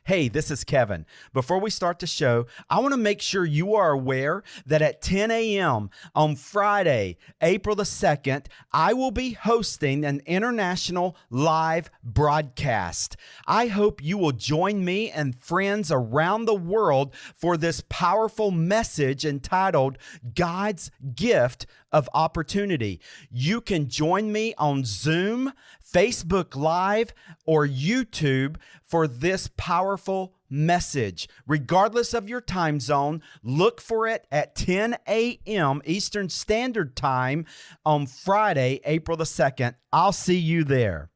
Hey, this is Kevin. Before we start the show, I want to make sure you are aware that at 10 a.m. on Friday, April the 2nd, I will be hosting an international live broadcast. I hope you will join me and friends around the world for this powerful message entitled God's Gift of Opportunity. You can join me on Zoom, Facebook Live, or YouTube for this powerful message. Regardless of your time zone, look for it at 10 a.m. Eastern Standard Time on Friday, April the 2nd. I'll see you there.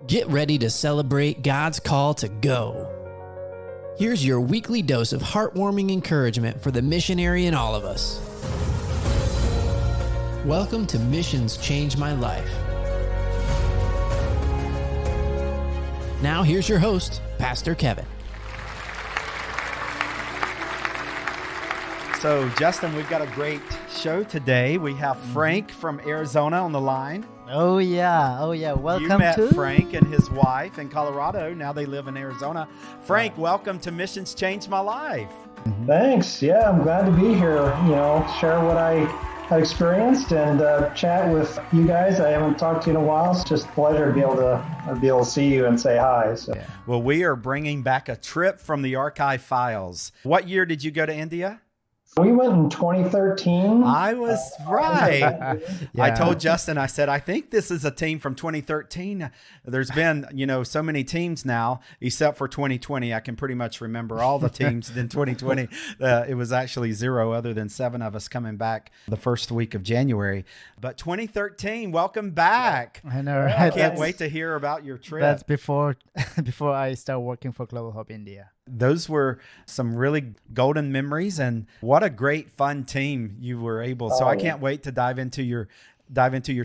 Get ready to celebrate God's call to go. Here's your weekly dose of heartwarming encouragement for the missionary in all of us. Welcome to Missions Change My Life. Now here's your host, Pastor Kevin. So, Justin, we've got a great show today. We have Frank from Arizona on the line. Oh yeah. Welcome you met to Frank and his wife in Colorado. Now they live in Arizona. Frank, welcome to Missions Change My Life. Thanks. Yeah, I'm glad to be here. Share what I have experienced and chat with you guys. I haven't talked to you in a while. It's just a pleasure to be able to see you and say hi. So. Yeah. Well, we are bringing back a trip from the archive files. What year did you go to India? We went in 2013. I was right. Yeah. I told Justin, I said, I think this is a team from 2013. There's been, so many teams now, except for 2020. I can pretty much remember all the teams in 2020. It was actually zero other than 7 of us coming back the first week of January. But 2013, welcome back. I know, right? I can't wait to hear about your trip. That's before I start working for Global Hope India. Those were some really golden memories, and what a great fun team you were able. So I can't wait to dive into your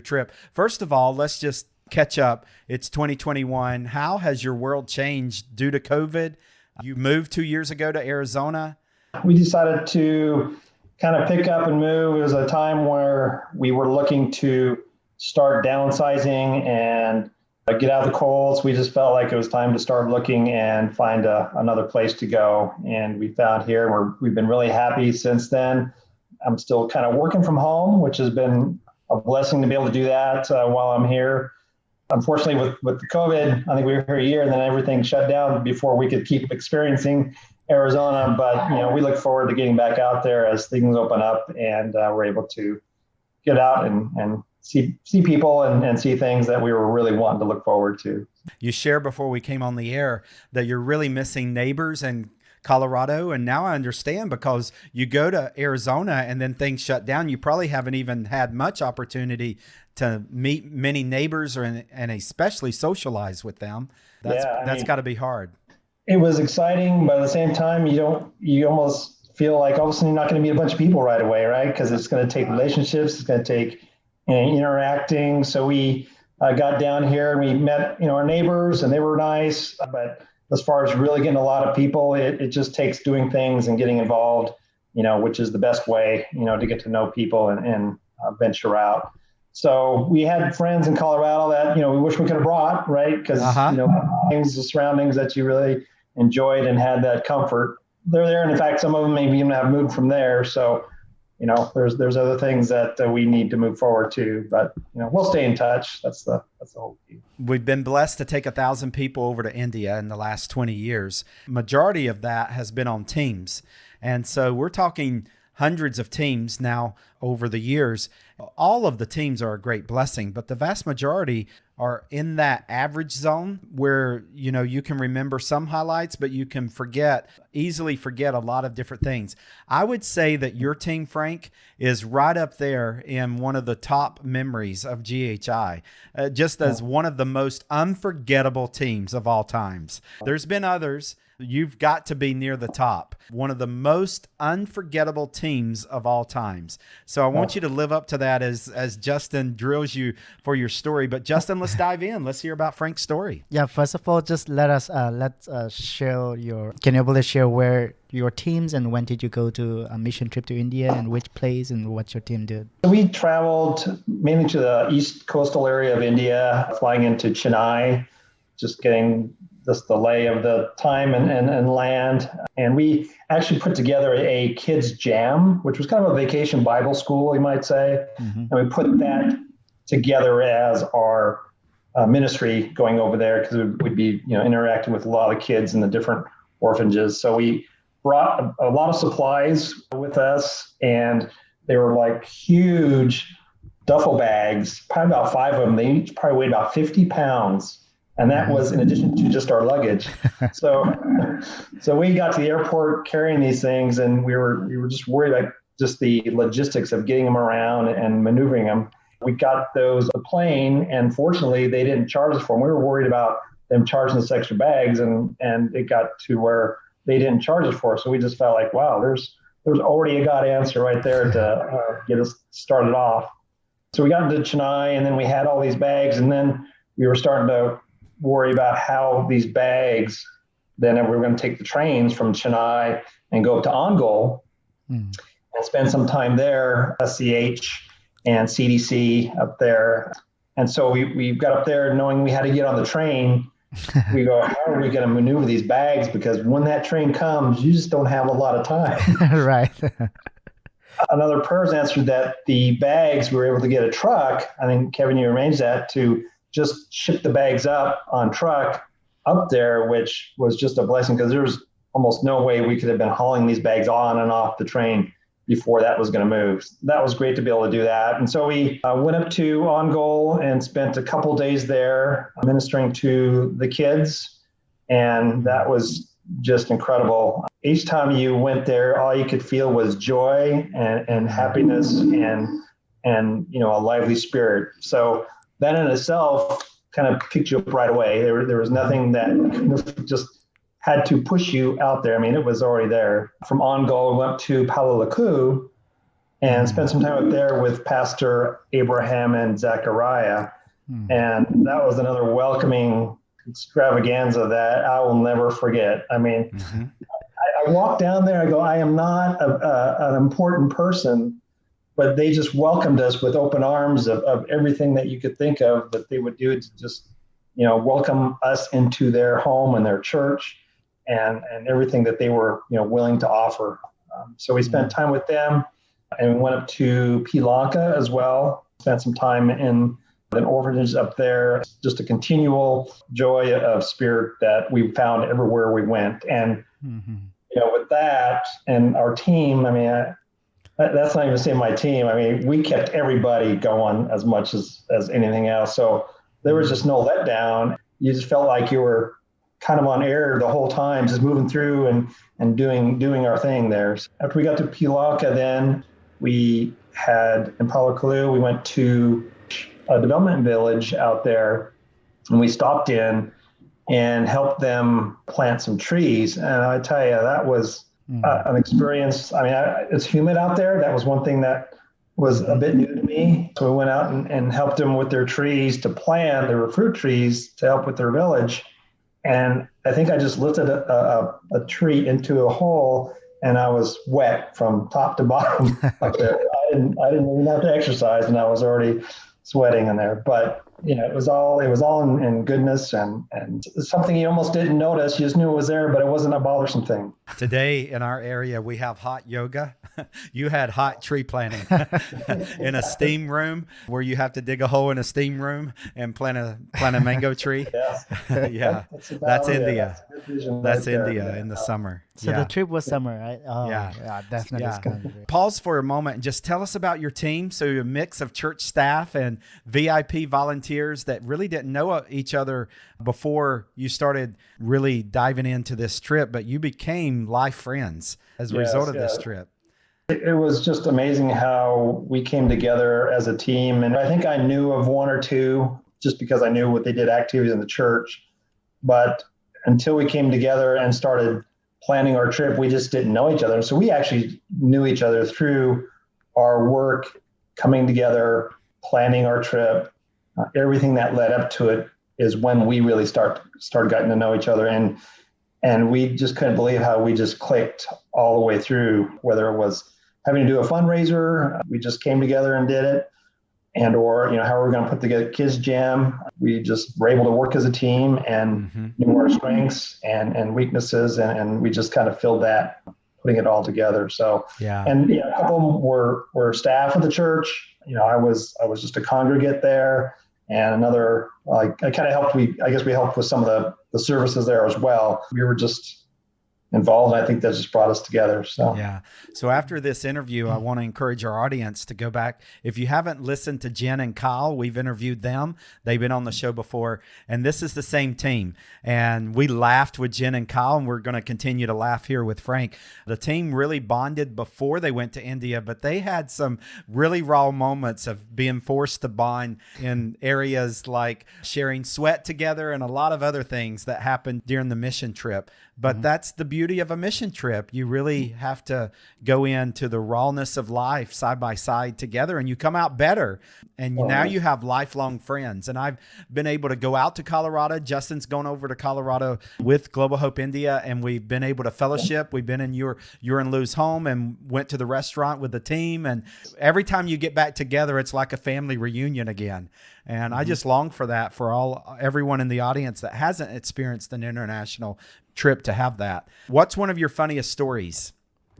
trip. First of all, let's just catch up. It's 2021. How has your world changed due to COVID? You moved 2 years ago to Arizona. We decided to kind of pick up and move. It was a time where we were looking to start downsizing and get out of the cold. We just felt like it was time to start looking and find another place to go. And we found here, we've been really happy since then. I'm still kind of working from home, which has been a blessing to be able to do that while I'm here. Unfortunately, with the COVID, I think we were here a year and then everything shut down before we could keep experiencing Arizona. But, we look forward to getting back out there as things open up and we're able to get out and see people and see things that we were really wanting to look forward to. You shared before we came on the air that you're really missing neighbors in Colorado. And now I understand, because you go to Arizona and then things shut down. You probably haven't even had much opportunity to meet many neighbors and especially socialize with them. That's got to be hard. It was exciting, but at the same time, you almost feel like all of a sudden you're not going to meet a bunch of people right away, right? Because it's going to take relationships. It's going to take interacting. So we got down here and we met, our neighbors, and they were nice. But as far as really getting a lot of people, it just takes doing things and getting involved, which is the best way, to get to know people and venture out. So we had friends in Colorado that, we wish we could have brought, right? Because, things, the surroundings that you really enjoyed and had that comfort, they're there. And in fact, some of them maybe even have moved from there. So there's other things that we need to move forward to, but we'll stay in touch. That's the whole key. We've been blessed to take 1,000 people over to India in the last 20 years. Majority of that has been on teams. And so we're talking hundreds of teams now over the years. All of the teams are a great blessing, but the vast majority are in that average zone where, you can remember some highlights, but you can easily forget a lot of different things. I would say that your team, Frank, is right up there in one of the top memories of GHI, just as one of the most unforgettable teams of all times. There's been others. You've got to be near the top. One of the most unforgettable teams of all times. So I want you to live up to that as Justin drills you for your story. But Justin, let's dive in. Let's hear about Frank's story. Yeah, first of all, just let's share can you able to share where your teams and when did you go to a mission trip to India and which place and what your team did? We traveled mainly to the east coastal area of India, flying into Chennai, just getting just the lay of the time and land. And we actually put together a kids jam, which was kind of a vacation Bible school, you might say. And we put that together as our ministry going over there, because we'd be interacting with a lot of kids in the different orphanages. So we brought a lot of supplies with us, and they were like huge duffel bags, probably about 5 of them. They each probably weighed about 50 pounds. And that was in addition to just our luggage. So we got to the airport carrying these things, and we were just worried about just the logistics of getting them around and maneuvering them. We got those on the plane, and fortunately they didn't charge us for them. We were worried about them charging us extra bags, and it got to where they didn't charge us for it. So we just felt like, wow, there's already a God answer right there to get us started off. So we got into Chennai, and then we had all these bags, and then we were starting to worry about how these bags, then we were going to take the trains from Chennai and go up to Ongole and spend some time there, SCH and CDC up there. And so we got up there knowing we had to get on the train. We go, how are we going to maneuver these bags? Because when that train comes, you just don't have a lot of time. Right. Another prayer's answered that the bags, we were able to get a truck. I think, Kevin, you arranged that to just ship the bags up on truck up there, which was just a blessing, because there was almost no way we could have been hauling these bags on and off the train before that was going to move. That was great to be able to do that. And so we went up to Ongole and spent a couple days there ministering to the kids. And that was just incredible. Each time you went there, all you could feel was joy and happiness and a lively spirit. So that in itself kind of picked you up right away. There was nothing that just had to push you out there. I mean, it was already there. From Ongole, we went to Palo Laku and spent some time up there with Pastor Abraham and Zachariah. And that was another welcoming extravaganza that I will never forget. I mean, I walked down there, I go, I am not an important person, but they just welcomed us with open arms of everything that you could think of that they would do to just, welcome us into their home and their church and everything that they were, willing to offer. So we spent time with them, and we went up to Sri Lanka as well, spent some time in an orphanage up there, just a continual joy of spirit that we found everywhere we went. And, with that and our team, I mean, that's not even saying my team. I mean, we kept everybody going as much as anything else. So there was just no letdown. You just felt like you were kind of on air the whole time, just moving through and doing our thing there. So after we got to Sri Lanka, then we had in Palakulu, we went to a development village out there, and we stopped in and helped them plant some trees. And I tell you, that was an experience. I mean, it's humid out there. That was one thing that was a bit new to me. So we went out and helped them with their trees to plant. There were fruit trees to help with their village. And I think I just lifted a tree into a hole, and I was wet from top to bottom up there. I didn't even have to exercise, and I was already sweating in there. But it was all in goodness and something you almost didn't notice. You just knew it was there, but it wasn't a bothersome thing. Today in our area, we have hot yoga. You had hot tree planting in a steam room where you have to dig a hole in a steam room and plant a mango tree. Yes. Yeah, that's India. That's India in the summer. So the trip was summer, right? Oh, yeah, definitely. Yeah. Pause for a moment and just tell us about your team. So a mix of church staff and VIP volunteers that really didn't know each other before you started really diving into this trip, but you became life friends as a result of this trip. It was just amazing how we came together as a team. And I think I knew of one or two just because I knew what they did activities in the church. But until we came together and started planning our trip, we just didn't know each other. So we actually knew each other through our work, coming together, planning our trip. Everything that led up to it is when we really started getting to know each other. And we just couldn't believe how we just clicked all the way through, whether it was having to do a fundraiser, we just came together and did it, and or how are we going to put together kids jam. We just were able to work as a team and knew our strengths and weaknesses, and we just kind of filled that, putting it all together. So and a couple of them were staff of the church. I was just a congregate there, and another I kind of helped. We helped with some of the services there as well. We were just involved, and I think that just brought us together. So after this interview, I want to encourage our audience to go back. If you haven't listened to Jen and Kyle, we've interviewed them. They've been on the show before, and this is the same team. And we laughed with Jen and Kyle, and we're going to continue to laugh here with Frank. The team really bonded before they went to India, but they had some really raw moments of being forced to bond in areas like sharing sweat together and a lot of other things that happened during the mission trip. But that's the beauty of a mission trip. You really have to go into the rawness of life side by side together, and you come out better. And now you have lifelong friends. And I've been able to go out to Colorado. Justin's gone over to Colorado with Global Hope India, and we've been able to fellowship. We've been in your and Lou's home and went to the restaurant with the team. And every time you get back together, it's like a family reunion again. And I just long for that for everyone in the audience that hasn't experienced an international trip to have that. What's one of your funniest stories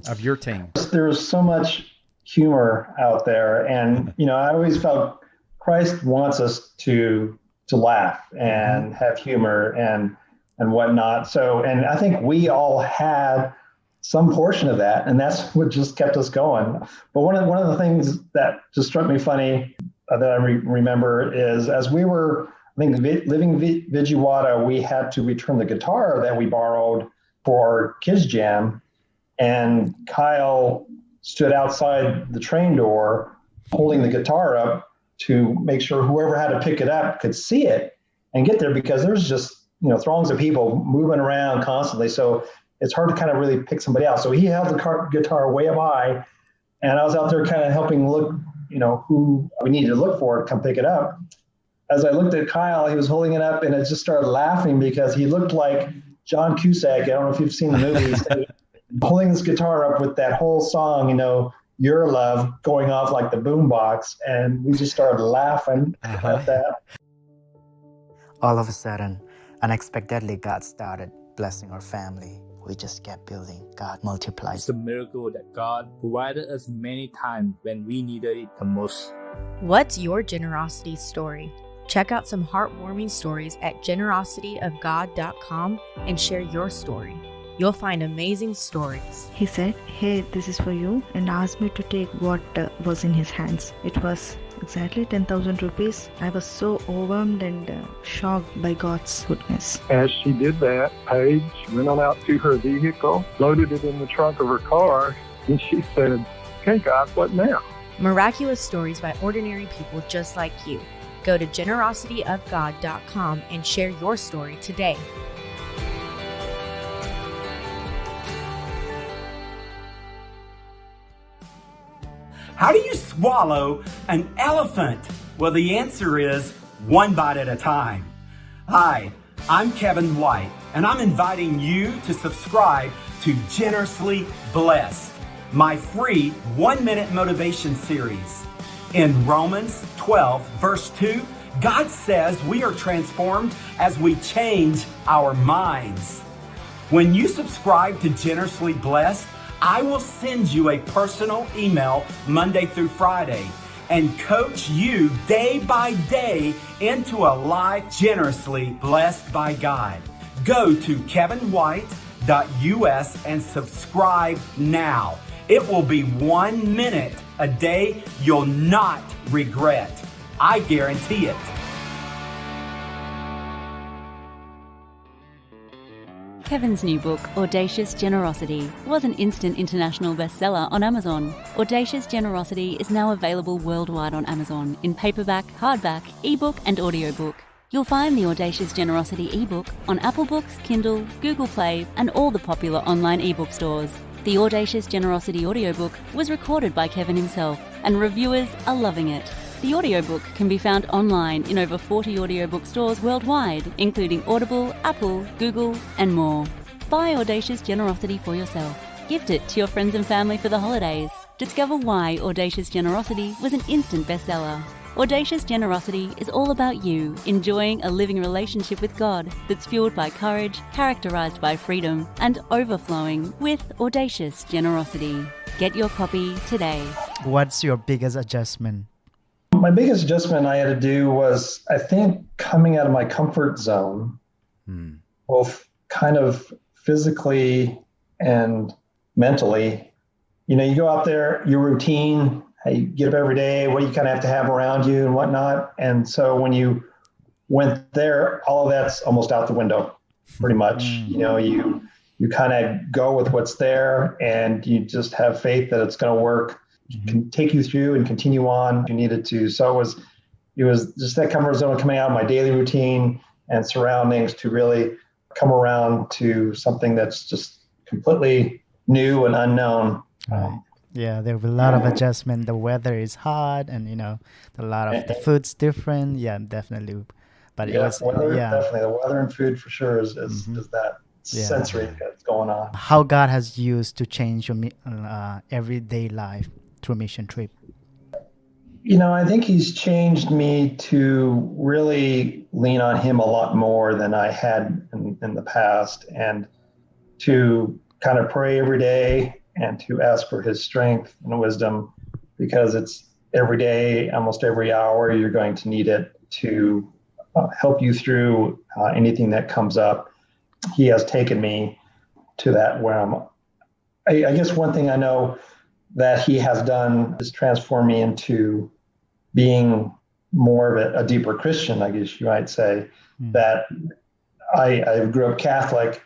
of your team? There's so much humor out there, and I always felt Christ wants us to laugh and have humor and whatnot. So, and I think we all had some portion of that, and that's what just kept us going. But one of the things that just struck me funny that I remember is, as we were, I think, living Vijayawada, we had to return the guitar that we borrowed for our kids jam, and Kyle stood outside the train door holding the guitar up to make sure whoever had to pick it up could see it and get there, because there's just throngs of people moving around constantly, so it's hard to kind of really pick somebody out. So he held the guitar way up high, and I was out there kind of helping look who we needed to look for to come pick it up. As I looked at Kyle, he was holding it up, and I just started laughing because he looked like John Cusack. I don't know if you've seen the movies. Holding this guitar up with that whole song, Your Love, going off like the boombox, and we just started laughing at that. All of a sudden, unexpectedly, God started blessing our family. We just kept building. God multiplied. It's a miracle that God provided us many times when we needed it the most. What's your generosity story? Check out some heartwarming stories at generosityofgod.com and share your story. You'll find amazing stories. He said, "Hey, this is for you," and asked me to take what was in his hands. It was exactly 10,000 rupees. I was so overwhelmed and shocked by God's goodness. As she did that, Paige went on out to her vehicle, loaded it in the trunk of her car, and she said, "Okay, God, what now?" Miraculous stories by ordinary people just like you. Go to generosityofgod.com and share your story today. How do you swallow an elephant? Well, the answer is one bite at a time. Hi, I'm Kevin White, and I'm inviting you to subscribe to Generously Blessed, my free 1-minute motivation series. In Romans 12, verse 2, God says we are transformed as we change our minds. When you subscribe to Generously Blessed, I will send you a personal email Monday through Friday and coach you day by day into a life generously blessed by God. Go to kevinwhite.us and subscribe now. It will be 1 minute a day you'll not regret. I guarantee it. Kevin's new book, Audacious Generosity, was an instant international bestseller on Amazon. Audacious Generosity is now available worldwide on Amazon in paperback, hardback, ebook, and audiobook. You'll find the Audacious Generosity ebook on Apple Books, Kindle, Google Play, and all the popular online ebook stores. The Audacious Generosity audiobook was recorded by Kevin himself, and reviewers are loving it. The audiobook can be found online in over 40 audiobook stores worldwide, including Audible, Apple, Google, and more. Buy Audacious Generosity for yourself. Gift it to your friends and family for the holidays. Discover why Audacious Generosity was an instant bestseller. Audacious Generosity is all about you enjoying a living relationship with God that's fueled by courage, characterized by freedom, and overflowing with audacious generosity. Get your copy today. What's your biggest adjustment? My biggest adjustment I had to do was, I think, coming out of my comfort zone, both kind of physically and mentally. You know, you go out there, your routine, you get up every day, what you kind of have to have around you and whatnot. And so when you went there, all of that's almost out the window, pretty much. You know, you kind of go with what's there, and you just have faith that it's going to work, can take you through and continue on if you needed to. So it was just that comfort zone coming out of my daily routine and surroundings to really come around to something that's just completely new and unknown. Right. Yeah, there will be a lot of adjustment. The weather is hot, and a lot of the food's different. Yeah, definitely. But it was definitely the weather and food for sure is that sensory that's going on. How God has used to change your everyday life through mission trip. You know, I think He's changed me to really lean on Him a lot more than I had in the past, and to kind of pray every day and to ask for His strength and wisdom, because it's every day, almost every hour, you're going to need it to help you through anything that comes up. He has taken me to that where I guess one thing I know that He has done is transform me into being more of a deeper Christian, I guess you might say. That I grew up Catholic,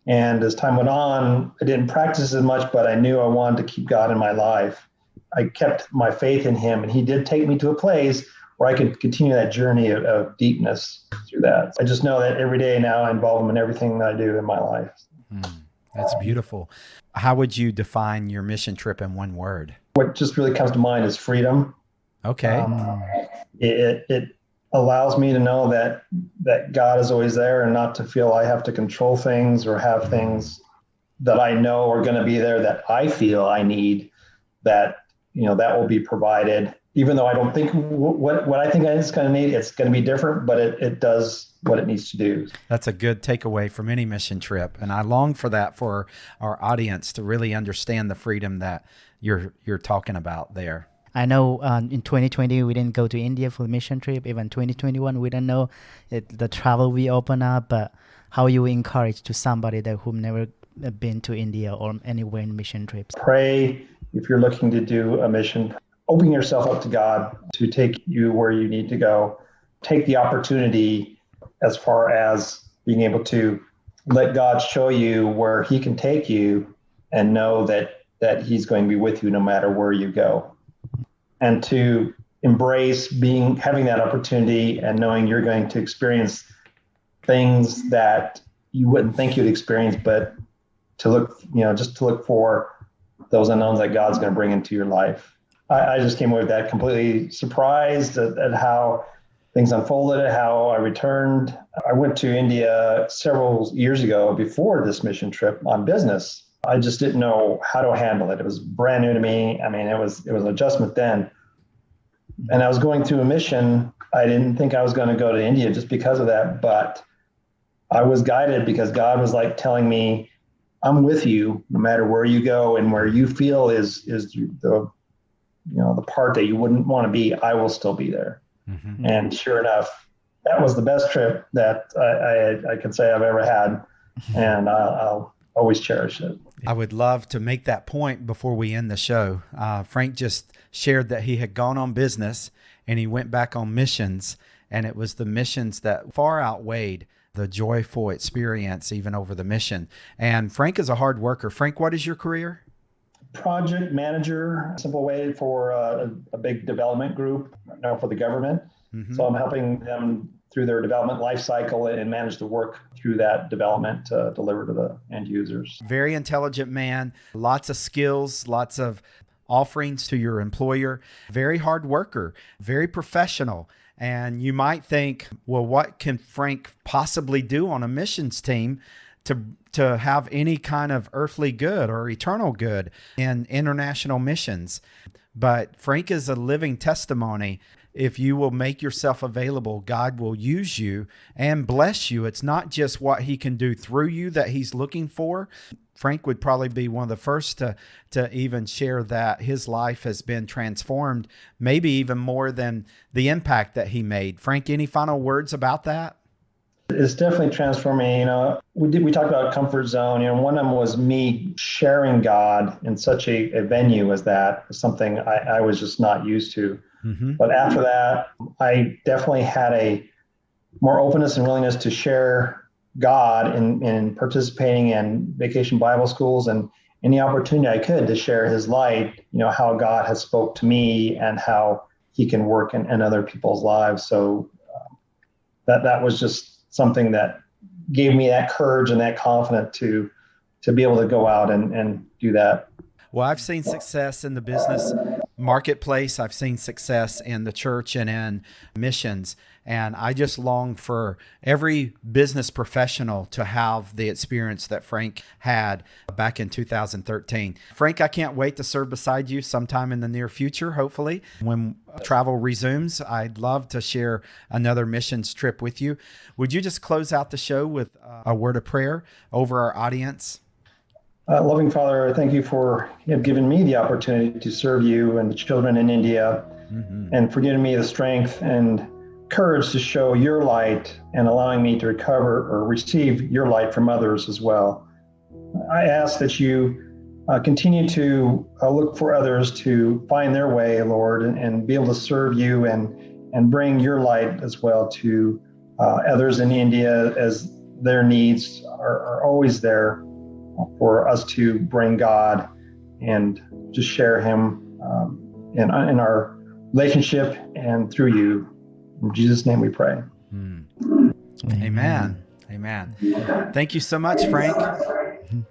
and as time went on, I didn't practice as much, but I knew I wanted to keep God in my life. I kept my faith in Him, and He did take me to a place where I could continue that journey of deepness through that. I just know that every day now I involve Him in everything that I do in my life. That's beautiful. How would you define your mission trip in one word? What just really comes to mind is freedom. Okay. It allows me to know that God is always there, and not to feel I have to control things or have things that I know are going to be there that I feel I need, that will be provided. Even though I don't think what I think it's going to need, it's going to be different, but it does what it needs to do. That's a good takeaway from any mission trip. And I long for that for our audience to really understand the freedom that you're talking about there. I know in 2020, we didn't go to India for a mission trip. Even 2021, we don't know the travel we open up, but how you encourage to somebody that who've never been to India or anywhere in mission trips. Pray if you're looking to do a mission. Open yourself up to God to take you where you need to go. Take the opportunity as far as being able to let God show you where He can take you, and know that He's going to be with you no matter where you go. And to embrace having that opportunity and knowing you're going to experience things that you wouldn't think you'd experience, but to look for those unknowns that God's going to bring into your life. I just came away with that completely surprised at how things unfolded, how I returned. I went to India several years ago before this mission trip on business. I just didn't know how to handle it. It was brand new to me. I mean, it was an adjustment then. And I was going through a mission. I didn't think I was going to go to India just because of that, but I was guided because God was like telling me, I'm with you no matter where you go, and where you feel is the part that you wouldn't want to be, I will still be there. Mm-hmm. And sure enough, that was the best trip that I can say I've ever had. And I'll always cherish it. I would love to make that point before we end the show. Frank just shared that he had gone on business and he went back on missions, and it was the missions that far outweighed the joyful experience even over the mission. And Frank is a hard worker. Frank, what is your career? Project manager, simple way, for a big development group now for the government. Mm-hmm. So I'm helping them through their development life cycle and manage the work through that development to deliver to the end users. Very intelligent man, lots of skills, lots of offerings to your employer, very hard worker, very professional. And you might think, well, what can Frank possibly do on a missions team to have any kind of earthly good or eternal good in international missions? But Frank is a living testimony if you will make yourself available, God will use you and bless you. It's not just what he can do through you that he's looking for. Frank would probably be one of the first to even share that his life has been transformed, maybe even more than the impact that he made. Frank, any final words about that? It's definitely transformed me. We talked about comfort zone. One of them was me sharing God in such a venue as that, something I was just not used to. Mm-hmm. But after that, I definitely had a more openness and willingness to share God in participating in Vacation Bible Schools and any opportunity I could to share his light, how God has spoke to me and how he can work in other people's lives. So that was just something that gave me that courage and that confidence to be able to go out and do that. Well, I've seen success in the business marketplace. I've seen success in the church and in missions. And I just long for every business professional to have the experience that Frank had back in 2013. Frank, I can't wait to serve beside you sometime in the near future, hopefully. When travel resumes, I'd love to share another missions trip with you. Would you just close out the show with a word of prayer over our audience? Loving Father, thank you for giving me the opportunity to serve you and the children in India, and for giving me the strength and courage to show your light and allowing me to recover or receive your light from others as well. I ask that you continue to look for others to find their way, Lord, and be able to serve you and bring your light as well to others in India, as their needs are always there for us to bring God and just share him in our relationship and through you. In Jesus' name we pray. Amen. Amen. Thank you so much, Frank.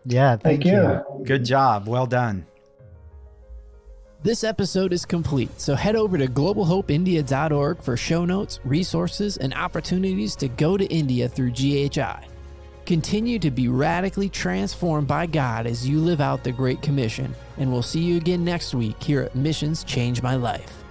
Yeah, thank you. Good job. Well done. This episode is complete, so head over to globalhopeindia.org for show notes, resources, and opportunities to go to India through GHI. Continue to be radically transformed by God as you live out the Great Commission, and we'll see you again next week here at Missions Change My Life.